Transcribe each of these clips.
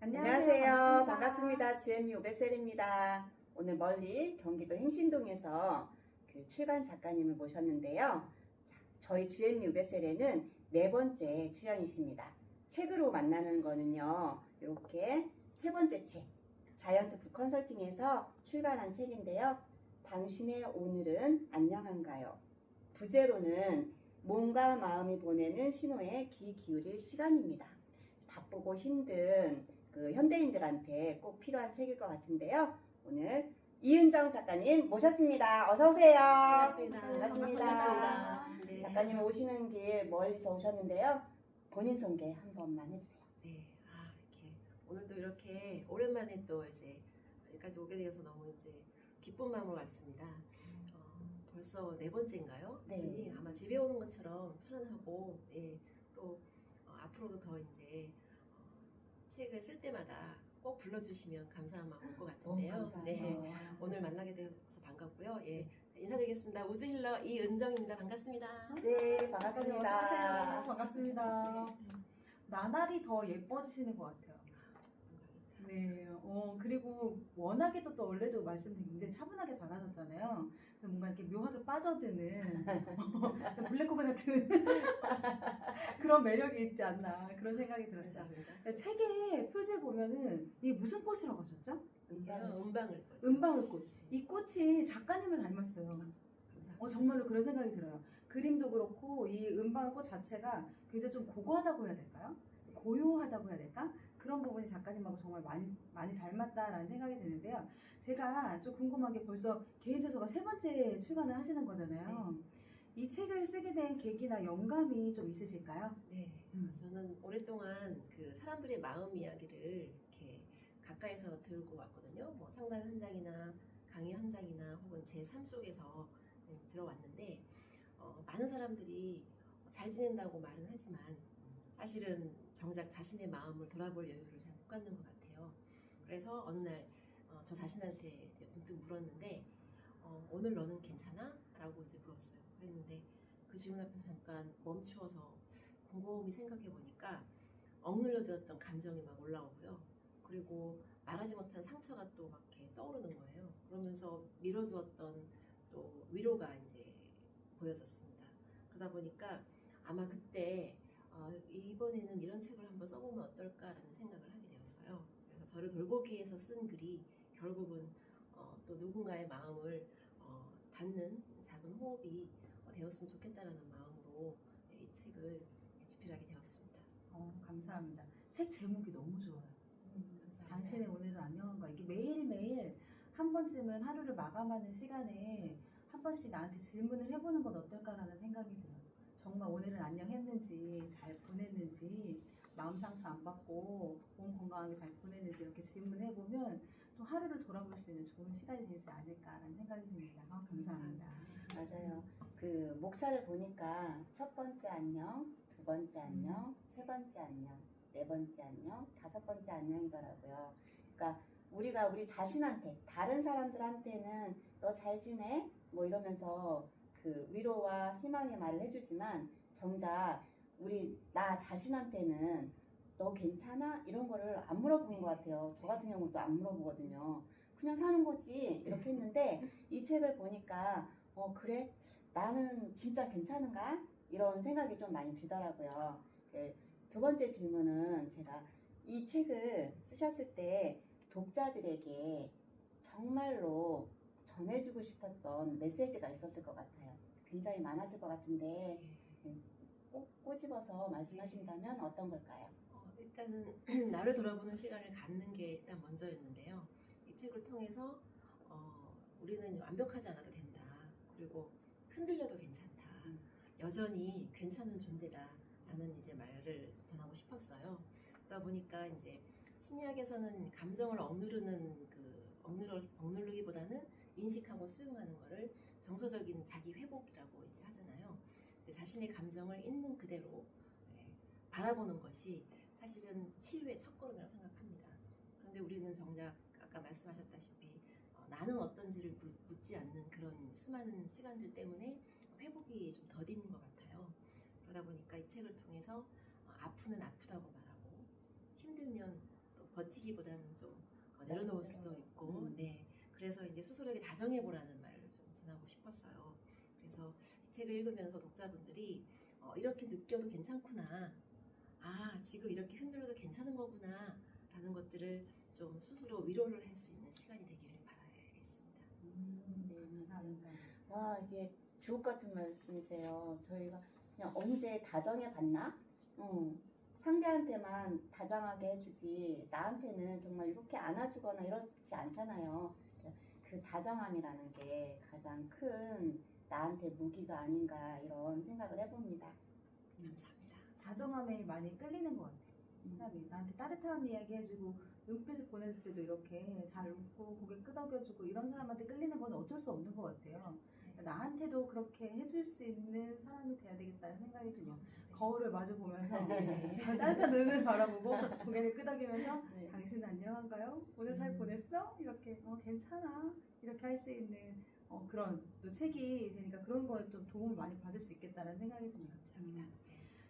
안녕하세요. 반갑습니다. GMU 오베셀입니다. 오늘 멀리 경기도 행신동에서 출간 작가님을 모셨는데요. 저희 GMU 오베셀에는 네 번째 출연이십니다. 책으로 만나는 거는요, 이렇게 세 번째 책, 자이언트 북 컨설팅에서 출간한 책인데요. 당신의 오늘은 안녕한가요? 부제로는 몸과 마음이 보내는 신호에 귀 기울일 시간입니다. 바쁘고 힘든 현대인들한테 꼭 필요한 책일 것 같은데요. 오늘 이은정 작가님 모셨습니다. 어서 오세요. 반갑습니다. 네. 작가님 오시는 길 멀리서 오셨는데요. 본인 소개 한 번만 해주세요. 네, 이렇게 오늘도 이렇게 오랜만에 또 이제 여기까지 오게 되어서 너무 이제 기쁜 마음으로 왔습니다. 벌써 네 번째인가요? 네. 아마 집에 오는 것처럼 편안하고, 또 앞으로도 더 이제 책을 쓸 때마다 꼭 불러주시면 감사한 마음 올 것 같은데요. 감사하죠. 오늘 만나게 되어서 반갑고요. 인사드리겠습니다. 우주힐러 이은정입니다. 반갑습니다. 네, 반갑습니다. 어서오세요. 반갑습니다. 나날이 더 예뻐지시는 것 같아요. 네, 그리고 워낙에도 또 원래도 말씀드린 굉장히 차분하게 잘하셨잖아요. 뭔가 이렇게 묘하게 빠져드는 블랙호크 같은 그런 매력이 있지 않나 그런 생각이 들었어요. 감사합니다. 책의 표지에 보면은 이게 무슨 꽃이라고 하셨죠? 은방울. 은방울꽃. 이 꽃이 작가님을 닮았어요. 감사합니다. 정말로 그런 생각이 들어요. 그림도 그렇고 이 은방울꽃 자체가 굉장히 좀 고고하다고 해야 될까요? 고요하다고 해야 될까? 그런 부분이 작가님하고 정말 많이 닮았다라는 생각이 드는데요. 제가 좀 궁금한 게 벌써 개인저서가 세 번째 출간을 하시는 거잖아요. 이 책을 쓰게 된 계기나 영감이 좀 있으실까요? 네, 저는 오랫동안 그 사람들의 마음 이야기를 이렇게 가까이서 들고 왔거든요. 뭐 상담 현장이나 강의 현장이나 혹은 제 삶 속에서 들어왔는데, 많은 사람들이 잘 지낸다고 말은 하지만 사실은 정작 자신의 마음을 돌아볼 여유를 잘 못 갖는 것 같아요. 그래서 어느 날 저 자신한테 이제 문득 물었는데, 오늘 너는 괜찮아? 라고 이제 물었어요. 그랬는데 그 질문 앞에서 잠깐 멈추어서 곰곰이 생각해 보니까 억눌려졌던 감정이 막 올라오고요. 그리고 말하지 못한 상처가 또 막 이렇게 떠오르는 거예요. 그러면서 미뤄두었던 또 위로가 이제 보여졌습니다. 그러다 보니까 아마 그때 이번에는 이런 책을 한번 써보면 어떨까라는 생각을 하게 되었어요. 그래서 저를 돌보기 위해서 쓴 글이 결국은 또 누군가의 마음을 닿는 작은 호흡이 되었으면 좋겠다라는 마음으로 이 책을 집필하게 되었습니다. 감사합니다. 책 제목이 너무 좋아요. 감사합니다. 당신의 오늘은 안녕한가. 이게 매일매일 한 번쯤은 하루를 마감하는 시간에 한 번씩 나한테 질문을 해보는 건 어떨까라는 생각이 들어요. 정말 오늘은 안녕했는지, 잘 보냈는지, 마음 상처 안 받고 몸 건강하게 잘 보냈는지 이렇게 질문해보면 또 하루를 돌아볼 수 있는 좋은 시간이 되지 않을까라는 생각이 듭니다. 감사합니다. 맞아요. 그 목차를 보니까 첫 번째 안녕, 두 번째 안녕, 세 번째 안녕, 네 번째 안녕, 다섯 번째 안녕이더라고요. 그러니까 우리가 우리 자신한테, 다른 사람들한테는 너 잘 지내? 뭐 이러면서 그 위로와 희망의 말을 해주지만 정작 나 자신한테는 너 괜찮아? 이런 거를 안 물어보는 것 같아요. 저 같은 경우는 또 안 물어보거든요. 그냥 사는 거지 이렇게 했는데 이 책을 보니까 그래? 나는 진짜 괜찮은가? 이런 생각이 좀 많이 들더라고요. 두 번째 질문은 제가 이 책을 쓰셨을 때 독자들에게 정말로 전해주고 싶었던 메시지가 있었을 것 같아요. 굉장히 많았을 것 같은데 꼭 꼬집어서 말씀하신다면 어떤 걸까요? 일단은 나를 돌아보는 시간을 갖는 게 일단 먼저였는데요. 이 책을 통해서 우리는 완벽하지 않아도 된다. 그리고 흔들려도 괜찮다. 여전히 괜찮은 존재다라는 이제 말을 전하고 싶었어요. 그러다 보니까 이제 심리학에서는 감정을 억누르기보다는 인식하고 수용하는 거를 정서적인 자기 회복이라고 이제 하잖아요. 근데 자신의 감정을 있는 그대로 바라보는 것이 사실은 치유의 첫걸음이라고 생각합니다. 그런데 우리는 정작 아까 말씀하셨다시피 나는 어떤지를 묻지 않는 그런 수많은 시간들 때문에 회복이 좀 더디는 것 같아요. 그러다 보니까 이 책을 통해서 아프면 아프다고 말하고 힘들면 또 버티기보다는 좀 내려놓을 수도 있고, 네. 그래서 이제 스스로에게 다정해보라는 말을 좀 전하고 싶었어요. 그래서 이 책을 읽으면서 독자분들이 이렇게 느껴도 괜찮구나. 아, 지금 이렇게 흔들려도 괜찮은 거구나. 라는 것들을 좀 스스로 위로를 할 수 있는 시간이 되기를 바라겠습니다. 네, 감사합니다. 와, 이게 주옥 같은 말씀이세요. 저희가 그냥 언제 다정해 봤나? 상대한테만 다정하게 해주지 나한테는 정말 이렇게 안아주거나 이렇지 않잖아요. 그 다정함이라는 게 가장 큰 나한테 무기가 아닌가 이런 생각을 해봅니다. 감사합니다. 다정함에 많이 끌리는 것 같아요. 사람이 나한테 따뜻한 이야기 해주고 눈빛을 보내줄 때도 이렇게 잘 웃고 고개 끄덕여주고 이런 사람한테 끌리는 건 어쩔 수 없는 것 같아요. 나한테도 그렇게 해줄 수 있는 사람이 돼야 되겠다는 생각이 들어요. 거울을 마주 보면서 저 따뜻한 눈을 바라보고 고개를 끄덕이면서 네. 당신은 안녕한가요? 오늘 잘 보냈어? 이렇게 괜찮아 이렇게 할 수 있는 그런 또 책이 되니까 그런 거에 좀 도움을 많이 받을 수 있겠다는 생각이 듭니다. 감사합니다.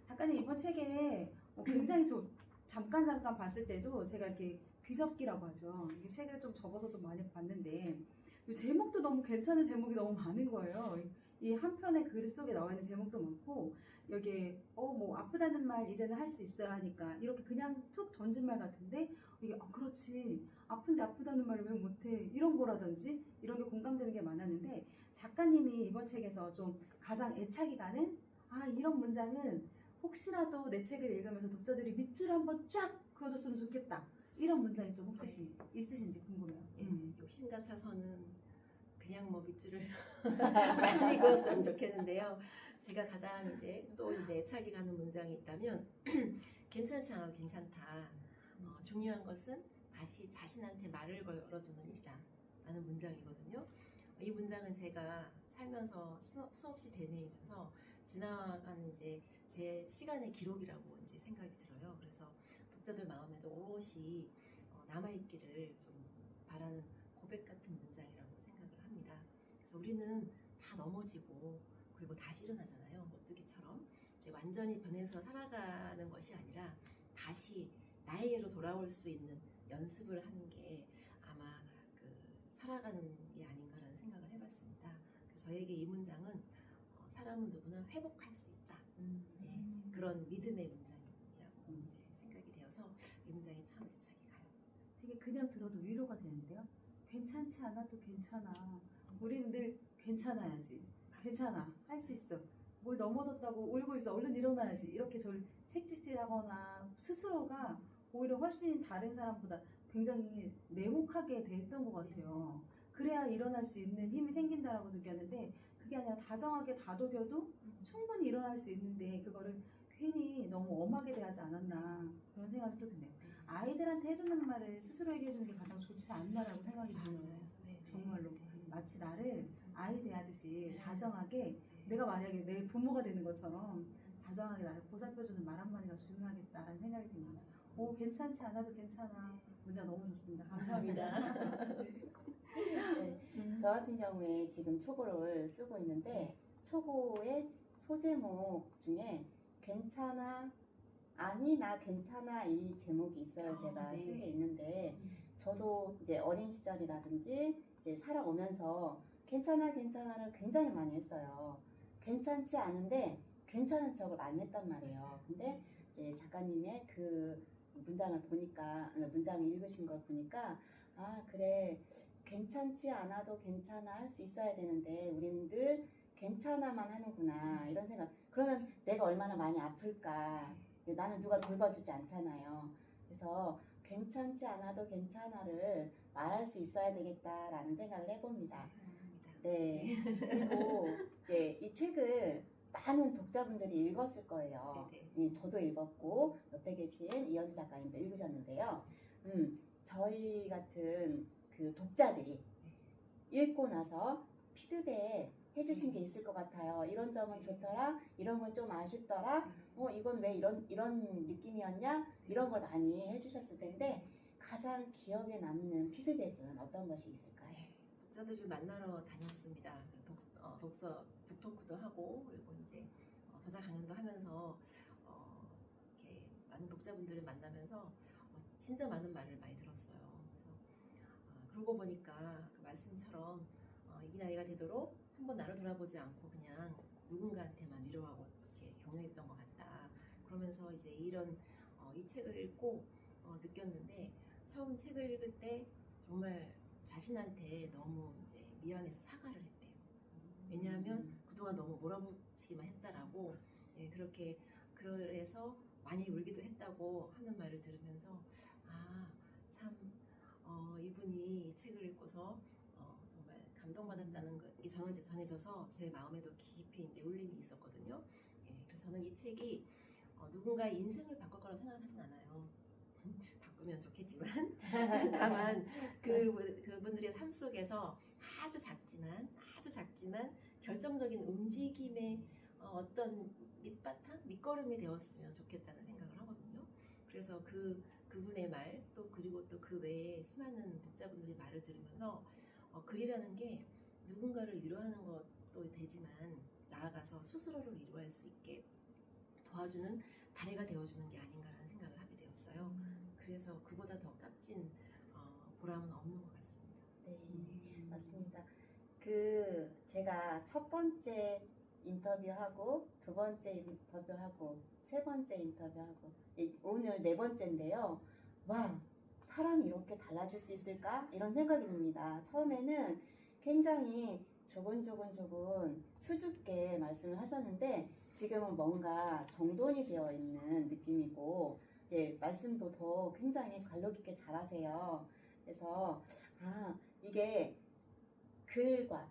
작가님 이번 책에 굉장히 잠깐 봤을 때도 제가 이렇게 귀접기라고 하죠. 이 책을 좀 접어서 좀 많이 봤는데 이 제목도 너무 괜찮은 제목이 너무 많은 거예요. 이 한 편의 글 속에 나와 있는 제목도 많고 여기에 뭐 아프다는 말 이제는 할 수 있어야 하니까 이렇게 그냥 툭 던진 말 같은데 이게 그렇지 아픈데 아프다는 말을 왜 못해 이런 거라든지 이런 게 공감되는 게 많았는데 작가님이 이번 책에서 좀 가장 애착이 가는 이런 문장은 혹시라도 내 책을 읽으면서 독자들이 밑줄 한번 쫙 그어줬으면 좋겠다. 이런 문장이 좀 혹시 있으신지 궁금해요. 욕심 같아서는 그냥 뭐 밑줄을 많이 그었으면 좋겠는데요. 제가 가장 이제 애착이 가는 문장이 있다면 괜찮지 않아도 괜찮다. 중요한 것은 다시 자신한테 말을 걸어주는 일이다. 라는 문장이거든요. 이 문장은 제가 살면서 수없이 되뇌이면서 지나간 이제 제 시간의 기록이라고 이제 생각이 들어요. 그래서 독자들 마음에도 오롯이 남아있기를 좀 바라는 고백 같은 문장이라고 생각을 합니다. 그래서 우리는 다 넘어지고 그리고 다시 일어나잖아요. 오뚜기처럼. 완전히 변해서 살아가는 것이 아니라 다시 나에게로 돌아올 수 있는 연습을 하는 게 아마 살아가는 게 아닌가라는 생각을 해봤습니다. 그래서 저에게 이 문장은 사람은 누구나 회복할 수 있다. 네, 그런 믿음의 문장이라고 이제 생각이 되어서 이 문장이 참 애착이 가요. 되게 그냥 들어도 위로가 되는데요. 괜찮지 않아도 괜찮아. 우리는 늘 괜찮아야지. 괜찮아. 할 수 있어. 뭘 넘어졌다고 울고 있어. 얼른 일어나야지. 이렇게 저를 책찍질하거나 스스로가 오히려 훨씬 다른 사람보다 굉장히 냉혹하게 됐던 것 같아요. 그래야 일어날 수 있는 힘이 생긴다라고 느꼈는데 그게 아니라 다정하게 다독여도 충분히 일어날 수 있는데 그거를 괜히 너무 엄하게 대하지 않았나 그런 생각이 또 드네요. 아이들한테 해주는 말을 스스로에게 해주는 게 가장 좋지 않나라고 생각이 들어요. 정말로 마치 나를 아이 대하듯이 다정하게 내가 만약에 내 부모가 되는 것처럼 다정하게 나를 보살펴주는 말 한마디가 중요하겠다라는 생각이 듭니다. 괜찮지 않아도 괜찮아. 문장 너무 좋습니다. 감사합니다. 네, 저 같은 경우에 지금 초고를 쓰고 있는데 초고의 소제목 중에 괜찮아 아니 나 괜찮아 이 제목이 있어요. 제가 쓴 게 있는데 저도 이제 어린 시절이라든지 이제 살아오면서 괜찮아를 굉장히 많이 했어요. 괜찮지 않은데 괜찮은 척을 많이 했단 말이에요. 근데 작가님의 그 문장을 읽으신 걸 보니까 그래 괜찮지 않아도 괜찮아 할 수 있어야 되는데 우리는 늘 괜찮아만 하는구나 이런 생각. 그러면 내가 얼마나 많이 아플까. 나는 누가 돌봐주지 않잖아요. 그래서 괜찮지 않아도 괜찮아를 말할 수 있어야 되겠다라는 생각을 해봅니다. 네. 그리고 이제 이 책을 많은 독자분들이 읽었을 거예요. 저도 읽었고 옆에 계신 이현주 작가님도 읽으셨는데요. 저희 같은 그 독자들이 읽고 나서 피드백 해주신 게 있을 것 같아요. 이런 점은 좋더라, 이런 건 좀 아쉽더라, 이건 왜 이런 느낌이었냐, 이런 걸 많이 해주셨을 텐데 가장 기억에 남는 피드백은 어떤 것이 있을까요? 독자들을 만나러 다녔습니다. 독서 북토크도 하고 그리고 이제 저자 강연도 하면서 이렇게 많은 독자분들을 만나면서 진짜 많은 말을 많이 들었어요. 그래서 그러고 보니까 그 말씀처럼 이 나이가 되도록 한번 나를 돌아보지 않고 그냥 누군가한테만 위로하고 이렇게 격려했던 것 같다. 그러면서 이제 이 책을 읽고 느꼈는데 처음 책을 읽을 때 정말 자신한테 너무 이제 미안해서 사과를 했대요. 왜냐하면 그동안 너무 몰아붙이기만 했다라고 예, 그렇게 그래서 많이 울기도 했다고 하는 말을 들으면서 참 이분이 이 책을 읽고서 정말 감동받았다는 게 전해져서 제 마음에도 깊이 이제 울림이 있었거든요. 예, 그래서 저는 이 책이 누군가의 인생을 바꿀 거라고 생각하진 않아요. 바꾸면 좋겠지만 다만 그분들의 삶 속에서 아주 작지만 결정적인 움직임의 어떤 밑거름이 되었으면 좋겠다는 생각을 하거든요. 그래서 그분의 말 그리고 또 그 외에 수많은 독자분들의 말을 들으면서 글이라는 게 누군가를 위로하는 것도 되지만 나아가서 스스로를 위로할 수 있게 도와주는 다리가 되어주는 게 아닌가라는 생각을 하게 되었어요. 그래서 그보다 더 값진 보람은 없는 것 같습니다. 네, 맞습니다. 제가 첫 번째 인터뷰하고 두 번째 인터뷰하고 세 번째 인터뷰하고 오늘 네 번째인데요. 와, 사람이 이렇게 달라질 수 있을까? 이런 생각이 듭니다. 처음에는 굉장히 조곤조곤 수줍게 말씀을 하셨는데 지금은 뭔가 정돈이 되어 있는 느낌이고 예, 말씀도 더 굉장히 관록 있게 잘하세요. 그래서 이게 글과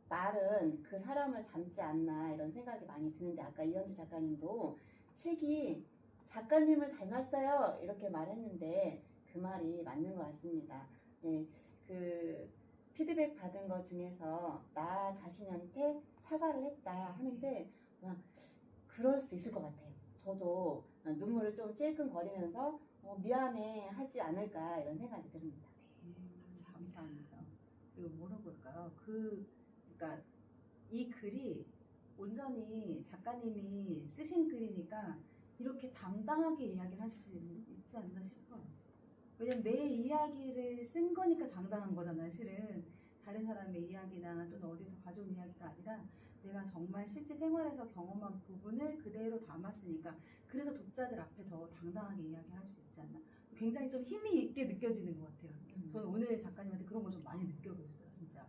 말은 그 사람을 닮지 않나 이런 생각이 많이 드는데 아까 이현주 작가님도 책이 작가님을 닮았어요 이렇게 말했는데 그 말이 맞는 것 같습니다. 예, 피드백 받은 것 중에서 나 자신한테 사과를 했다 하는데 와, 그럴 수 있을 것 같아요. 저도 눈물을 좀 찔끔거리면서 미안해 하지 않을까 이런 생각이 듭니다. 감사합니다. 그리고 뭐라고 할까요? 그러니까 이 글이 온전히 작가님이 쓰신 글이니까 이렇게 당당하게 이야기를 하실 수 있지 않나 싶어요. 왜냐면 내 이야기를 쓴 거니까 당당한 거잖아요. 실은 다른 사람의 이야기나 또는 어디서 가져온 이야기가 아니라 내가 정말 실제 생활에서 경험한 부분을 그대로 담았으니까 그래서 독자들 앞에 더 당당하게 이야기할 수 있지 않나. 굉장히 좀 힘이 있게 느껴지는 것 같아요. 저는 오늘 작가님한테 그런 걸 좀 많이 느껴보셨어요, 진짜.